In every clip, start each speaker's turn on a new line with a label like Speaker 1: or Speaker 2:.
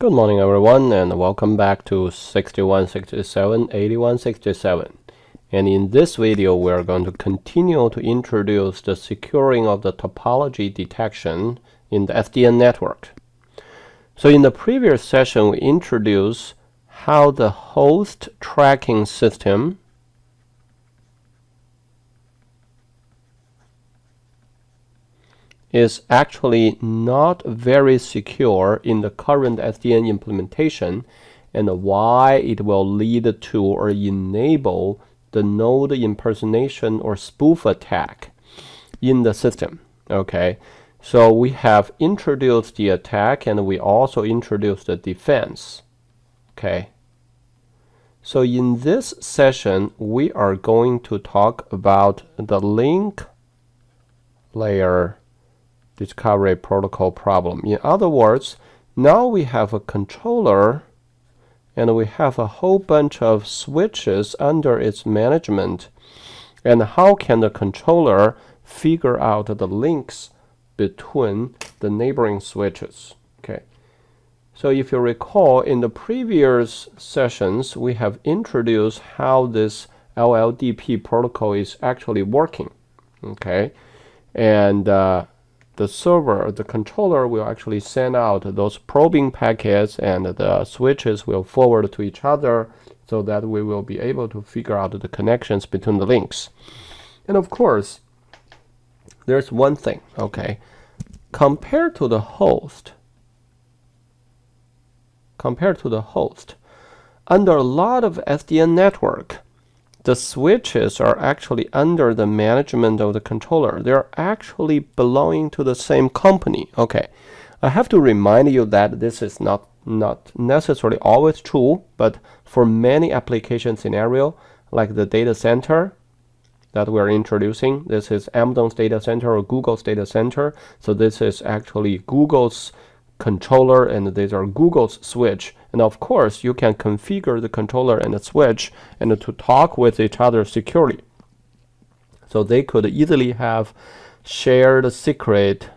Speaker 1: Good morning everyone, and welcome back to 6167, 8167. And in this video we are going to continue to introduce the securing of the topology detection in the SDN network. So in the previous session we introduced how the host tracking system is actually not very secure in the current SDN implementation, and why it will lead to or enable the node impersonation or spoof attack in the system. Okay, so we have introduced the attack and we also introduced the defense. Okay, so in this session we are going to talk about the link layer discovery protocol problem. In other words, now we have a controller and we have a whole bunch of switches under its management, and how can the controller figure out the links between the neighboring switches? Okay, so if you recall, in the previous sessions we have introduced how this LLDP protocol is actually working. Okay, and the server, the controller, will actually send out those probing packets, and the switches will forward to each other so that we will be able to figure out the connections between the links. And of course, there's one thing, okay, compared to the host, under a lot of SDN network, the switches are actually under the management of the controller. They're actually belonging to the same company. Okay, I have to remind you that this is not necessarily always true, but for many application scenario, like the data center that we're introducing, this is Amazon's data center or Google's data center. So this is actually Google's controller and these are Google's switch. And of course, you can configure the controller and the switch and to talk with each other securely. So they could easily have shared secret,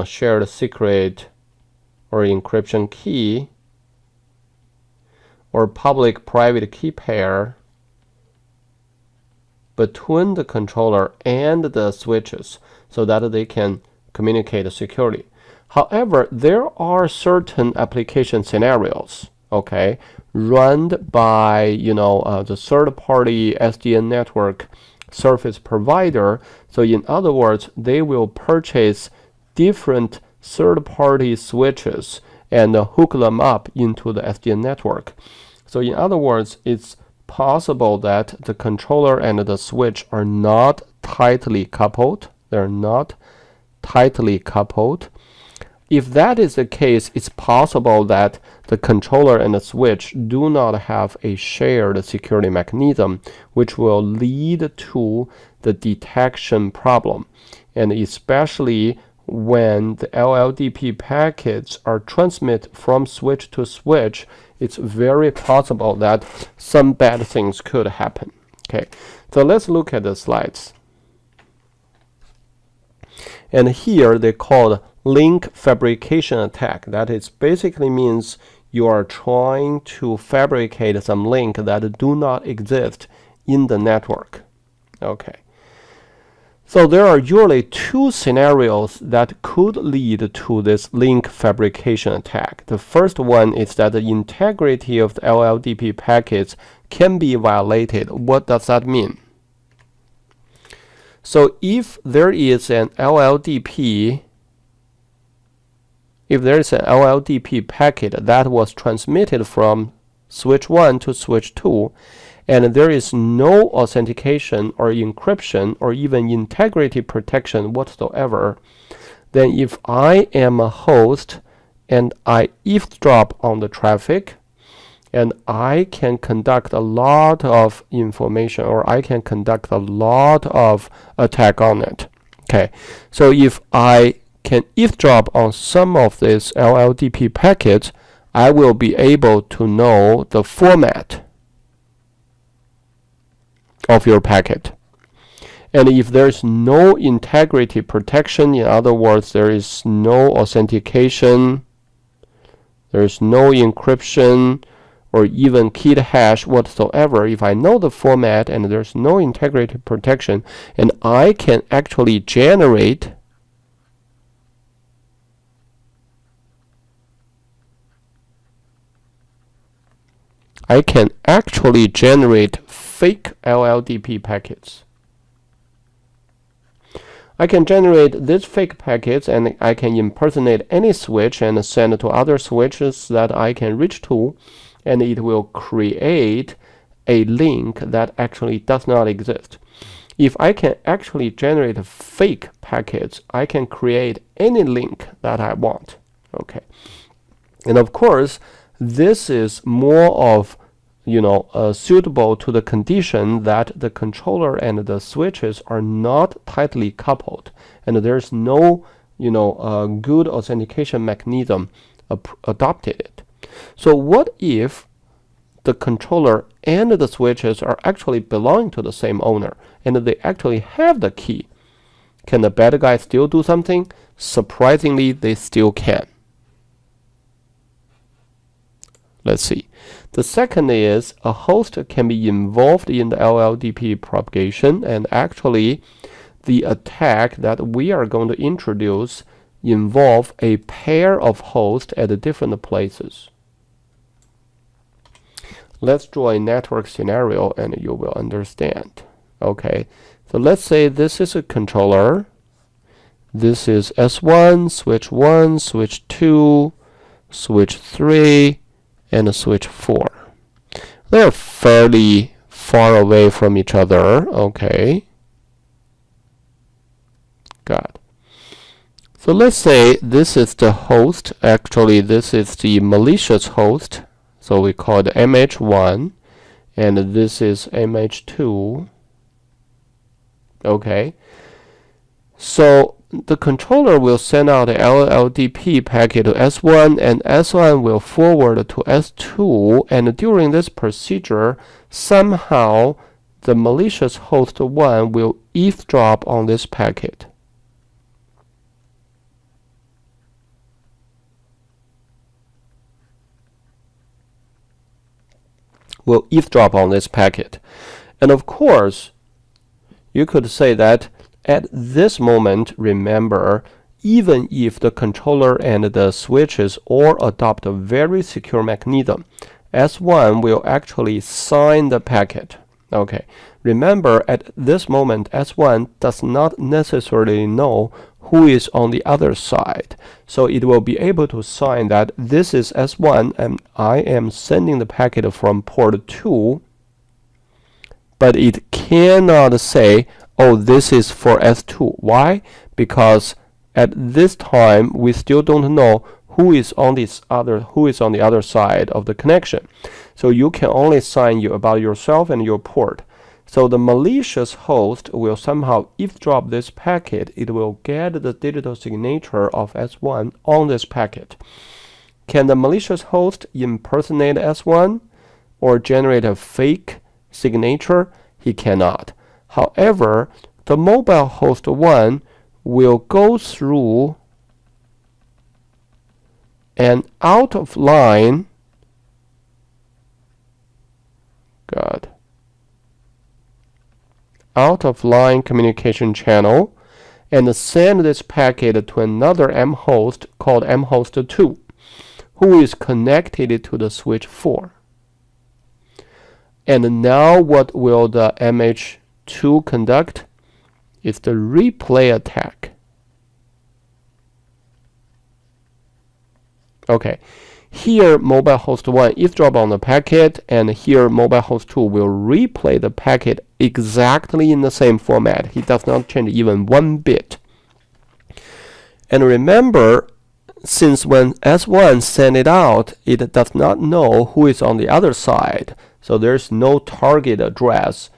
Speaker 1: shared secret or encryption key or public-private key pair between the controller and the switches so that they can communicate securely. However, there are certain application scenarios, okay, run by the third-party SDN network service provider. So in other words, they will purchase different third-party switches and hook them up into the SDN network. So in other words, it's possible that the controller and the switch are not tightly coupled. They're not tightly coupled. If that is the case, it's possible that the controller and the switch do not have a shared security mechanism, which will lead to the detection problem. And especially when the LLDP packets are transmitted from switch to switch, it's very possible that some bad things could happen. Okay, so let's look at the slides. And here they called link fabrication attack. That is basically means you are trying to fabricate some link that do not exist in the network. Okay, so there are usually two scenarios that could lead to this link fabrication attack. The first one is that the integrity of the LLDP packets can be violated. What does that mean? So if there is an LLDP packet that was transmitted from switch 1 to switch 2, and there is no authentication or encryption or even integrity protection whatsoever, then if I am a host and I eavesdrop on the traffic, and I can conduct a lot of information, or I can conduct a lot of attack on it. Okay, so if I can eavesdrop on some of these LLDP packets, I will be able to know the format of your packet. And if there's no integrity protection, in other words, there is no authentication There's no encryption or even keyed hash whatsoever. If I know the format and there's no integrity protection, and I can actually generate fake LLDP packets. I can generate these fake packets, and I can impersonate any switch and send it to other switches that I can reach to, and it will create a link that actually does not exist. If I can actually generate fake packets, I can create any link that I want. Okay, and of course, this is more of suitable to the condition that the controller and the switches are not tightly coupled, and there's no good authentication mechanism adopted. So what if the controller and the switches are actually belonging to the same owner, and they actually have the key? Can the bad guy still do something? Surprisingly, they still can. Let's see. The second is a host can be involved in the LLDP propagation, and actually the attack that we are going to introduce involve a pair of hosts at different places. Let's draw a network scenario and you will understand. Okay, so let's say this is a controller. This is S1, switch 1, switch 2, switch 3, and switch 4. They're fairly far away from each other. Okay. Good. So let's say this is the host. Actually, this is the malicious host. So we call it MH1, and this is MH2. Okay. So the controller will send out the LLDP packet to S1, and S1 will forward to S2, and during this procedure, somehow the malicious host 1 will eavesdrop on this packet. And of course, you could say that at this moment, remember, even if the controller and the switches all adopt a very secure mechanism, S1 will actually sign the packet. Okay, remember, at this moment, S1 does not necessarily know who is on the other side. So it will be able to sign that this is S1 and I am sending the packet from port 2, but it cannot say, oh, this is for S2. Why? Because at this time we still don't know who is on the other side of the connection. So you can only sign about yourself and your port. So the malicious host will somehow eavesdrop this packet. It will get the digital signature of S1 on this packet. Can the malicious host impersonate S1 or generate a fake signature? He cannot. However, the mobile host 1 will go through an out-of-line communication channel and send this packet to another M host called M host 2, who is connected to the switch 4. And now what will the MH2 conduct? It's the replay attack. Okay, here mobile host 1 eavesdrop on the packet, and here mobile host 2 will replay the packet exactly in the same format. He does not change even one bit. And remember, since when S1 send it out, it does not know who is on the other side. So there's no target address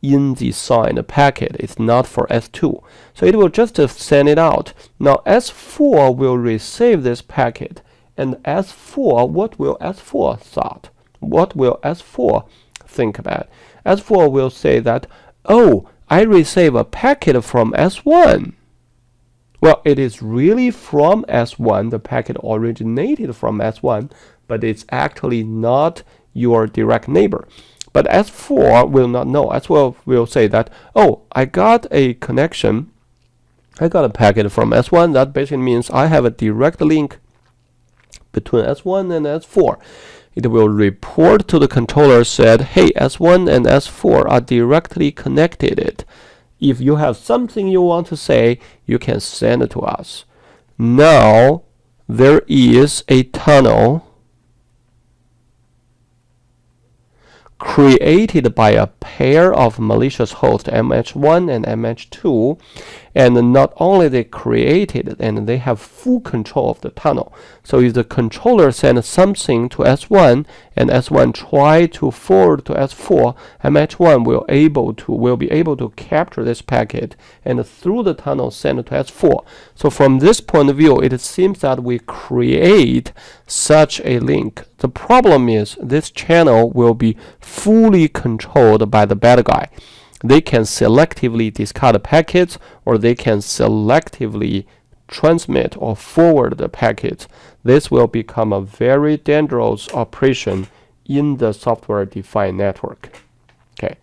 Speaker 1: in the signed packet. It's not for S2. So it will just send it out. Now S4 will receive this packet. And S4, what will S4 thought? What will S4 think about? S4 will say that, oh, I receive a packet from S1. Well, it is really from S1. The packet originated from S1, but it's actually not your direct neighbor. But S4 will not know. S4 will say that, oh, I got a connection. I got a packet from S1. That basically means I have a direct link between S1 and S4. It will report to the controller said, hey, S1 and S4 are directly connected. If you have something you want to say, you can send it to us. Now, there is a tunnel created by a pair of malicious hosts, MH1 and MH2, and not only they created, and they have full control of the tunnel. So if the controller sends something to S1 and S1 try to forward to S4, MH1 will be able to capture this packet and through the tunnel send it to S4. So from this point of view, it seems that we create such a link. The problem is this channel will be fully controlled by the bad guy. They can selectively discard packets, or they can selectively transmit or forward the packets. This will become a very dangerous operation in the software-defined network. Okay.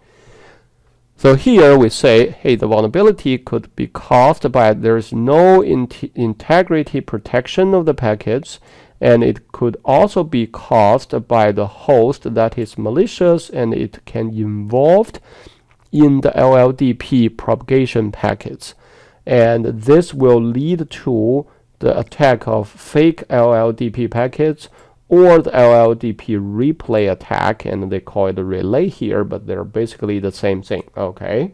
Speaker 1: So here we say, hey, the vulnerability could be caused by there is no integrity protection of the packets, and it could also be caused by the host that is malicious, and it can involved in the LLDP propagation packets. And this will lead to the attack of fake LLDP packets or the LLDP replay attack, and they call it a relay here, but they're basically the same thing. Okay.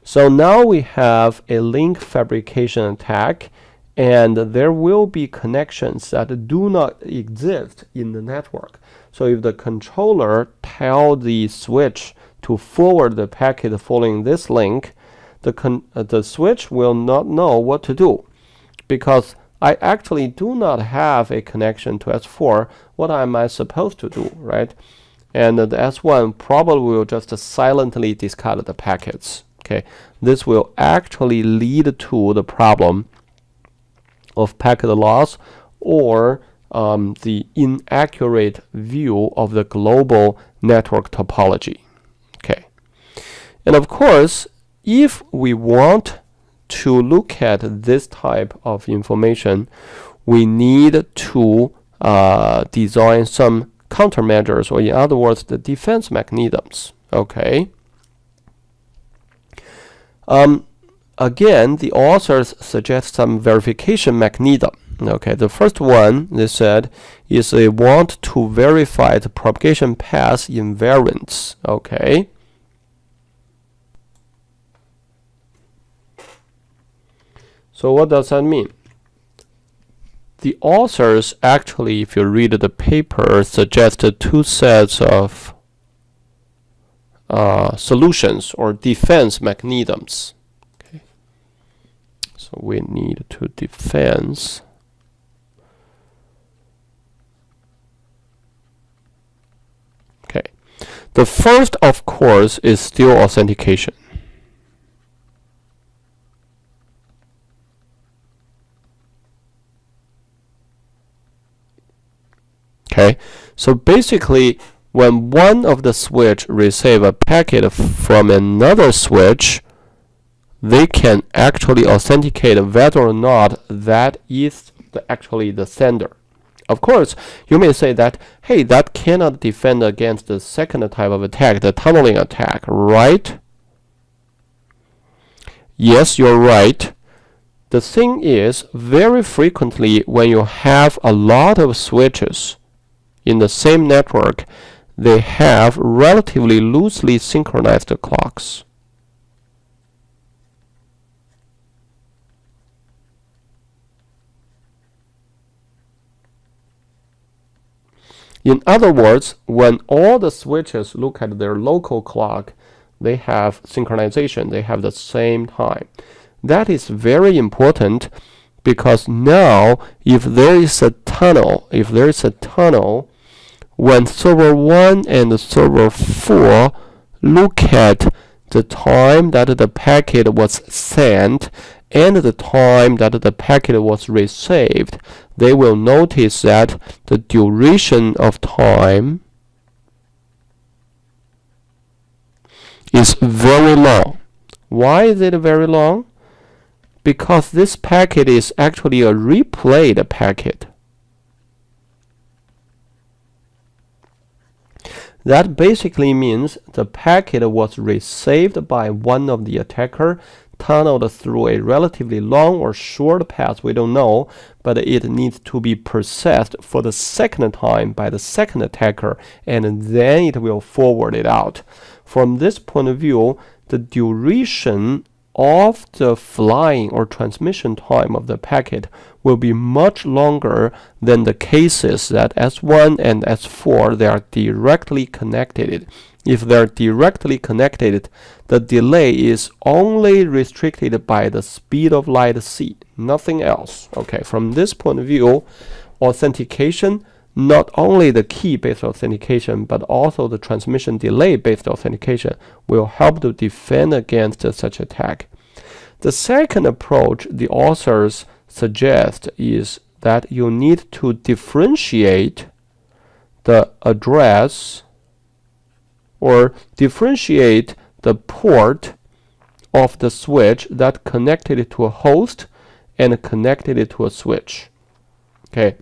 Speaker 1: So now we have a link fabrication attack, and there will be connections that do not exist in the network. So if the controller tells the switch to forward the packet following this link, the switch will not know what to do, because I actually do not have a connection to S4. What am I supposed to do, right? And the S1 probably will just silently discard the packets. Okay, this will actually lead to the problem of packet loss, or the inaccurate view of the global network topology. Okay, and of course, if we want to look at this type of information, we need to design some countermeasures, or in other words, the defense mechanisms. Okay. Again, the authors suggest some verification mechanism. Okay, the first one, they said, is they want to verify the propagation path invariance. Okay. So what does that mean? The authors actually, if you read the paper, suggested two sets of solutions or defense mechanisms. Okay. So we need to defense. Okay. The first, of course, is still authentication. Okay, so basically, when one of the switch receive a packet from another switch, they can actually authenticate whether or not that is actually the sender. Of course, you may say that, hey, that cannot defend against the second type of attack, the tunneling attack, right? Yes, you're right. The thing is, very frequently when you have a lot of switches in the same network, they have relatively loosely synchronized clocks. In other words, when all the switches look at their local clock, they have synchronization, they have the same time. That is very important, because now if there is a tunnel, when server 1 and server 4 look at the time that the packet was sent and the time that the packet was received, they will notice that the duration of time is very long. Why is it very long? Because this packet is actually a replayed packet. That basically means the packet was received by one of the attacker, tunneled through a relatively long or short path, we don't know, but it needs to be processed for the second time by the second attacker, and then it will forward it out. From this point of view, the duration of the flying or transmission time of the packet will be much longer than the cases that S1 and S4 they are directly connected. If they're directly connected, the delay is only restricted by the speed of light c, nothing else. Okay, from this point of view, authentication, not only the key-based authentication, but also the transmission delay-based authentication will help to defend against such attack. The second approach the authors suggest is that you need to differentiate the address or differentiate the port of the switch that connected it to a host and connected it to a switch. Okay.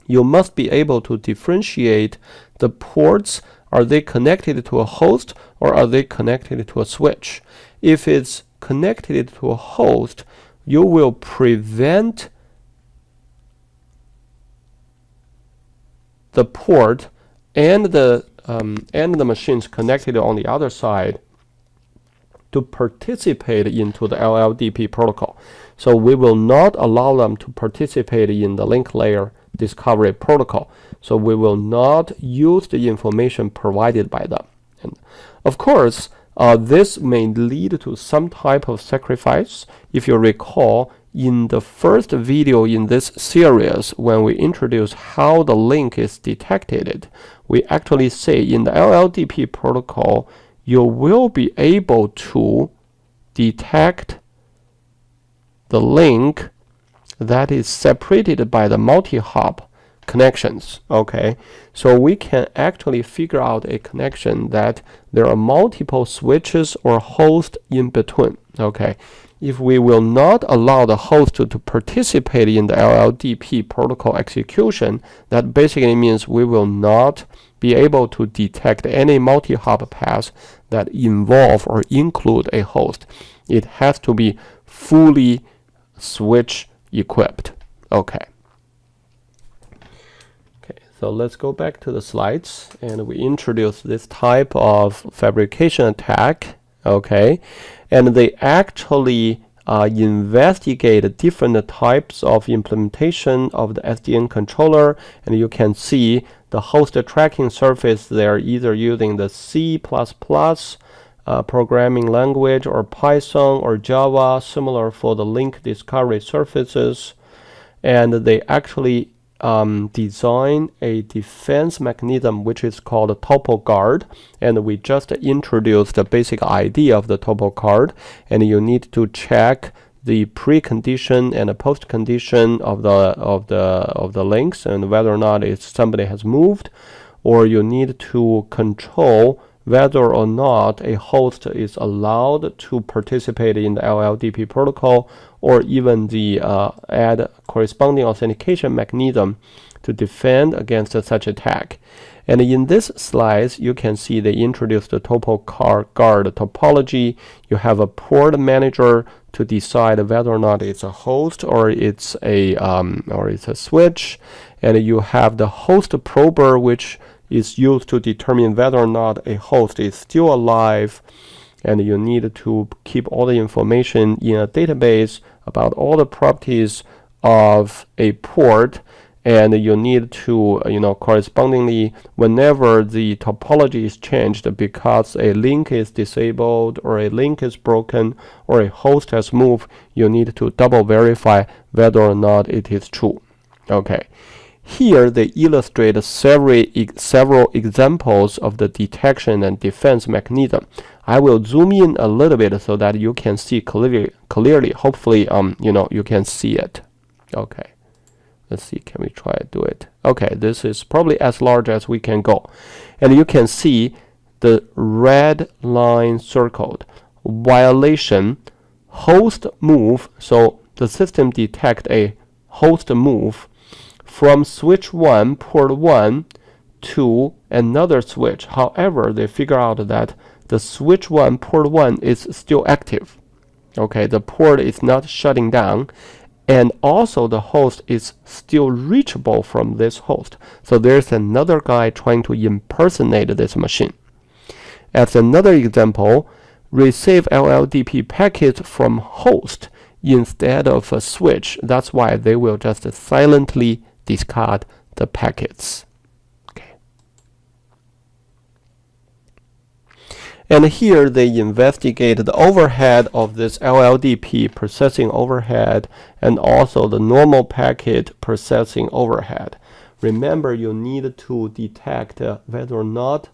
Speaker 1: You must be able to differentiate the ports. Are they connected to a host or are they connected to a switch? If it's connected to a host, you will prevent the port and the machines connected on the other side to participate into the LLDP protocol. So we will not allow them to participate in the link layer discovery protocol. So we will not use the information provided by them. And of course, this may lead to some type of sacrifice. If you recall, in the first video in this series, when we introduce how the link is detected, we actually say in the LLDP protocol, you will be able to detect the link that is separated by the multi-hop connections. Okay, so we can actually figure out a connection that there are multiple switches or hosts in between. Okay, if we will not allow the host to participate in the LLDP protocol execution, that basically means we will not be able to detect any multi-hop paths that involve or include a host. It has to be fully switch equipped. Okay. So let's go back to the slides, and we introduce this type of fabrication attack. Okay, and they actually investigate different types of implementation of the SDN controller, and you can see the host tracking surface. They're either using the C++ programming language or Python or Java, similar for the link discovery surfaces, and they actually design a defense mechanism which is called TopoGuard, and we just introduced the basic idea of the TopoGuard, and you need to check the precondition and the postcondition of the links and whether or not somebody has moved, or you need to control whether or not a host is allowed to participate in the LLDP protocol, or even the add corresponding authentication mechanism to defend against such attack. And in this slides, you can see they introduced the TopoGuard topology. You have a port manager to decide whether or not it's a host or it's a switch, and you have the host prober, which is used to determine whether or not a host is still alive, and you need to keep all the information in a database about all the properties of a port, and you need to correspondingly, whenever the topology is changed because a link is disabled or a link is broken or a host has moved, you need to double verify whether or not it is true. Okay. Here they illustrate several examples of the detection and defense mechanism. I will zoom in a little bit so that you can see clearly. Hopefully, you can see it. Okay. Let's see, can we try to do it? Okay, this is probably as large as we can go. And you can see the red line circled. Violation, host move. So the system detect a host move from switch 1, port 1 to another switch. However, they figure out that the switch 1, port 1 is still active. Okay, the port is not shutting down. And also the host is still reachable from this host. So there's another guy trying to impersonate this machine. As another example, receive LLDP packets from host instead of a switch. That's why they will just silently discard the packets. Okay. And here they investigate the overhead of this LLDP processing overhead and also the normal packet processing overhead. Remember, you need to detect whether or not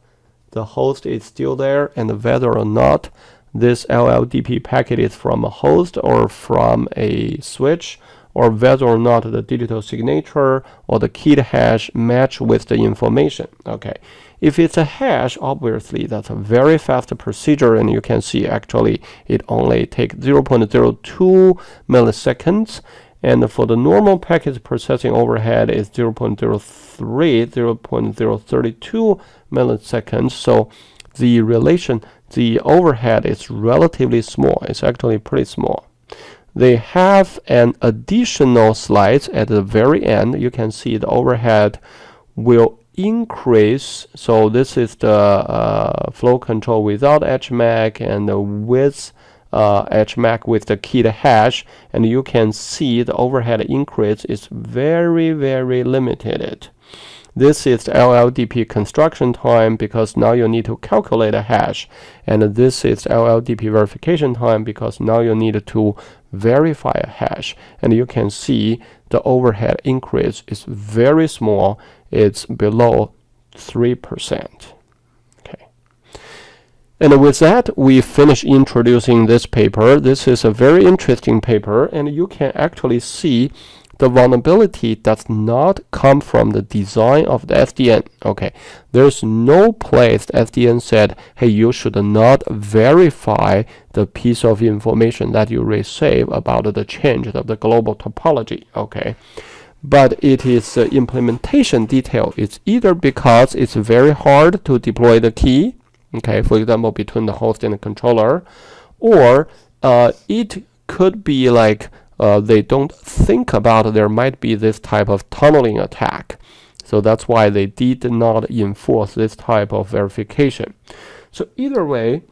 Speaker 1: the host is still there and whether or not this LLDP packet is from a host or from a switch, or whether or not the digital signature or the keyed hash match with the information. Okay. If it's a hash, obviously that's a very fast procedure, and you can see actually it only takes 0.02 milliseconds, and for the normal packet processing overhead is 0.32 milliseconds. So the overhead is relatively small. It's actually pretty small. They have an additional slice at the very end. You can see the overhead will increase. So this is the flow control without HMAC and with HMAC with the keyed hash, and you can see the overhead increase is very, very limited. This is the LLDP construction time because now you need to calculate a hash, and this is LLDP verification time because now you need to verify a hash, and you can see the overhead increase is very small. It's below 3%. Okay. And with that, we finish introducing this paper. This is a very interesting paper, and you can actually see the vulnerability does not come from the design of the SDN. Okay, there's no place the SDN said, hey, you should not verify the piece of information that you receive about the change of the global topology. Okay, but it is the implementation detail. It's either because it's very hard to deploy the key, okay, for example, between the host and the controller, or it could be like they don't think about there might be this type of tunneling attack. So that's why they did not enforce this type of verification. So either way,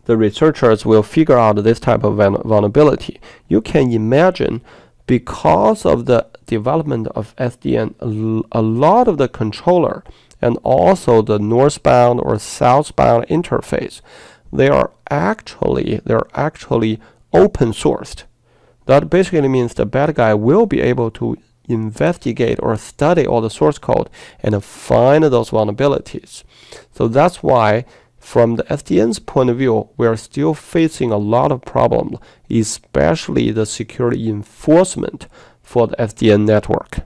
Speaker 1: the researchers will figure out this type of vulnerability. You can imagine, because of the development of SDN, a lot of the controller and also the northbound or southbound interface, they're actually open sourced. That basically means the bad guy will be able to investigate or study all the source code and find those vulnerabilities. So that's why, from the SDN's point of view, we are still facing a lot of problems, especially the security enforcement for the SDN network.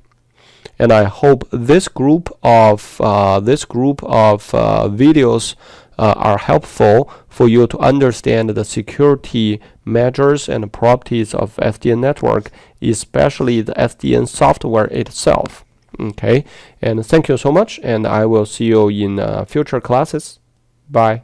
Speaker 1: And I hope this group of videos are helpful for you to understand the security measures and properties of SDN network, especially the SDN software itself. Okay, and thank you so much, and I will see you in future classes. Bye.